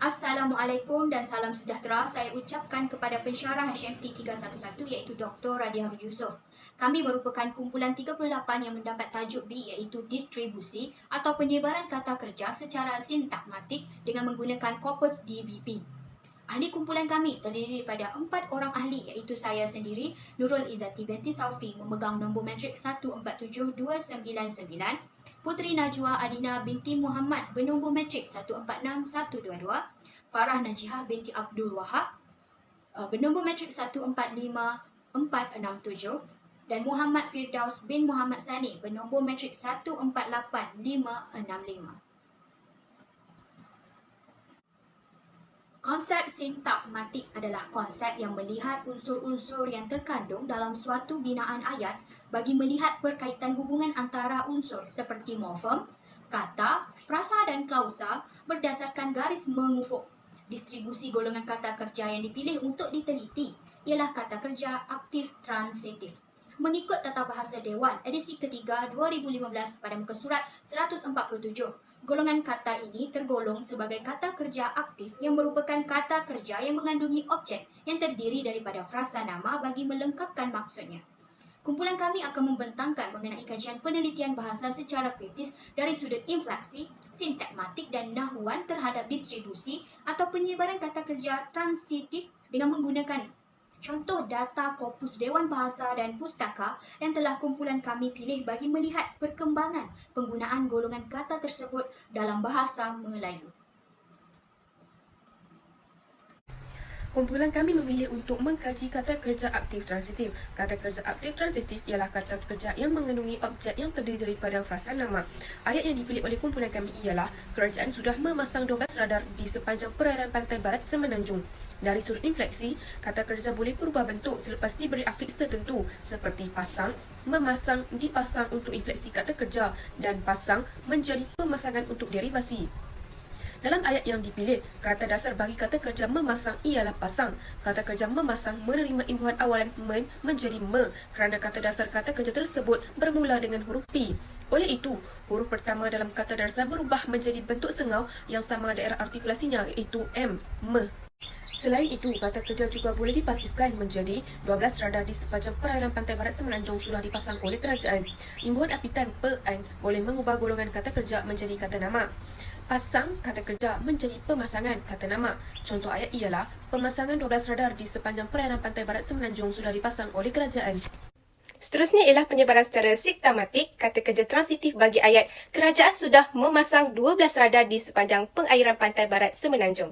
Assalamualaikum dan salam sejahtera saya ucapkan kepada pensyarah HMT 311 iaitu Dr. Radia Harun Yusof. Kami merupakan kumpulan 38 yang mendapat tajuk B iaitu distribusi atau penyebaran kata kerja secara sintagmatik dengan menggunakan korpus DBP. Ahli kumpulan kami terdiri daripada 4 orang ahli iaitu saya sendiri, Nurul Izzati binti Saufi memegang nombor matrik 147299, Puteri Najwa Adina binti Muhammad bernombor matrik 146122, Farah Najihah binti Abdul Wahab bernombor matrik 145467 dan Muhammad Firdaus bin Muhammad Sani bernombor matrik 148565. Konsep sintagmatik adalah konsep yang melihat unsur-unsur yang terkandung dalam suatu binaan ayat bagi melihat perkaitan hubungan antara unsur seperti morfem, kata, frasa dan klausa berdasarkan garis mengufuk. Distribusi golongan kata kerja yang dipilih untuk diteliti ialah kata kerja aktif transitif. Mengikut Tata Bahasa Dewan edisi ketiga 2015 pada muka surat 147, golongan kata ini tergolong sebagai kata kerja aktif yang merupakan kata kerja yang mengandungi objek yang terdiri daripada frasa nama bagi melengkapkan maksudnya. Kumpulan kami akan membentangkan mengenai kajian penelitian bahasa secara kritis dari sudut infleksi, sintagmatik dan nahuan terhadap distribusi atau penyebaran kata kerja transitif dengan menggunakan contoh data korpus Dewan Bahasa dan Pustaka yang telah kumpulan kami pilih bagi melihat perkembangan penggunaan golongan kata tersebut dalam bahasa Melayu. Kumpulan kami memilih untuk mengkaji kata kerja aktif transitif. Kata kerja aktif transitif ialah kata kerja yang mengandungi objek yang terdiri daripada frasa nama. Ayat yang dipilih oleh kumpulan kami ialah kerajaan sudah memasang 12 radar di sepanjang perairan pantai barat Semenanjung. Dari sudut infleksi, kata kerja boleh berubah bentuk selepas diberi afiks tertentu seperti pasang, memasang, dipasang untuk infleksi kata kerja dan pasang menjadi pemasangan untuk derivasi. Dalam ayat yang dipilih, kata dasar bagi kata kerja memasang ialah pasang. Kata kerja memasang menerima imbuhan awalan men menjadi me kerana kata dasar kata kerja tersebut bermula dengan huruf P. Oleh itu, huruf pertama dalam kata dasar berubah menjadi bentuk sengau yang sama daerah artikulasinya iaitu M, me. Selain itu, kata kerja juga boleh dipasifkan menjadi 12 radar di sepanjang perairan pantai barat Semenanjung sudah dipasang oleh kerajaan. Imbuhan apitan pe-an boleh mengubah golongan kata kerja menjadi kata nama. Pasang kata kerja menjadi pemasangan kata nama. Contoh ayat ialah pemasangan 12 radar di sepanjang perairan pantai barat Semenanjung sudah dipasang oleh kerajaan. Seterusnya ialah penyebaran secara sintagmatik kata kerja transitif bagi ayat kerajaan sudah memasang 12 radar di sepanjang pengairan pantai barat Semenanjung.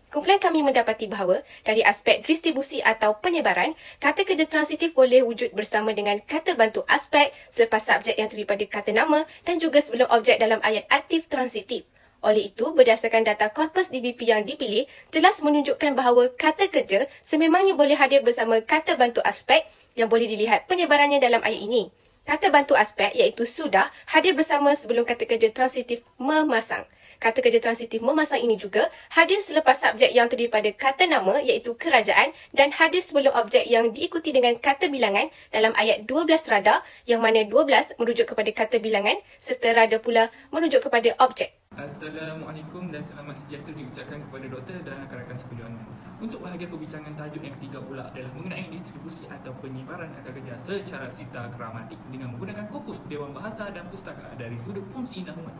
Kumpulan kami mendapati bahawa dari aspek distribusi atau penyebaran, kata kerja transitif boleh wujud bersama dengan kata bantu aspek selepas subjek yang terdiri pada kata nama dan juga sebelum objek dalam ayat aktif transitif. Oleh itu, berdasarkan data korpus DBP yang dipilih, jelas menunjukkan bahawa kata kerja sememangnya boleh hadir bersama kata bantu aspek yang boleh dilihat penyebarannya dalam ayat ini. Kata bantu aspek iaitu sudah hadir bersama sebelum kata kerja transitif memasang. Kata kerja transitif memasang ini juga hadir selepas subjek yang terdiri pada kata nama iaitu kerajaan dan hadir sebelum objek yang diikuti dengan kata bilangan dalam ayat 12 rada yang mana 12 merujuk kepada kata bilangan serta rada pula merujuk kepada objek. Assalamualaikum dan selamat sejahtera diucapkan kepada doktor dan rakan-rakan seperjuangan. Untuk bahagian perbincangan tajuk yang ketiga pula adalah mengenai distribusi atau penyebaran kata kerja secara sintagmatik dengan menggunakan korpus Dewan Bahasa dan Pustaka dari sudut fungsi nahuan.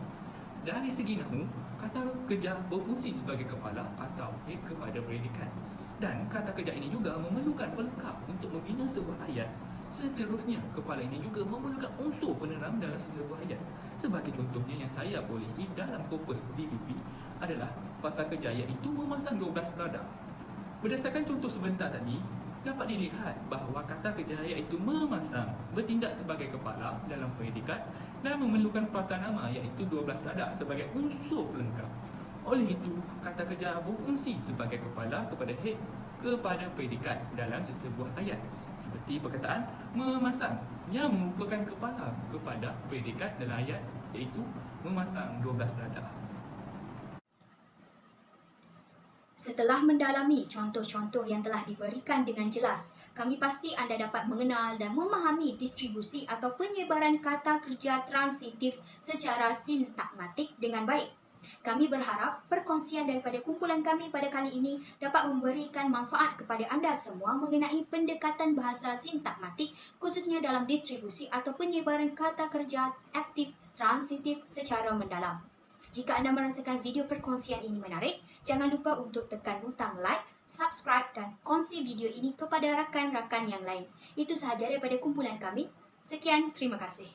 Dari segi nahu, kata kerja berfungsi sebagai kepala atau head kepada predikat. Dan kata kerja ini juga memerlukan pelengkap untuk membina sebuah ayat. Seterusnya, kepala ini juga memerlukan unsur penerang dalam sebuah ayat. Sebagai contohnya yang saya bolehi dalam korpus DBP adalah fasa kerja iaitu memasang 12 radar. Berdasarkan contoh sebentar tadi, dapat dilihat bahawa kata kerja iaitu memasang bertindak sebagai kepala dalam predikat dan memerlukan frasa nama iaitu 12 radar sebagai unsur pelengkap. Oleh itu, kata kerja berfungsi sebagai kepala kepada head kepada predikat dalam sesebuah ayat. Seperti perkataan memasang yang merupakan kepala kepada predikat dalam ayat iaitu memasang 12 radar. Setelah mendalami contoh-contoh yang telah diberikan dengan jelas, kami pasti anda dapat mengenal dan memahami distribusi atau penyebaran kata kerja transitif secara sintagmatik dengan baik. Kami berharap perkongsian daripada kumpulan kami pada kali ini dapat memberikan manfaat kepada anda semua mengenai pendekatan bahasa sintagmatik khususnya dalam distribusi atau penyebaran kata kerja aktif transitif secara mendalam. Jika anda merasakan video perkongsian ini menarik, jangan lupa untuk tekan butang like, subscribe dan kongsi video ini kepada rakan-rakan yang lain. Itu sahaja daripada kumpulan kami. Sekian, terima kasih.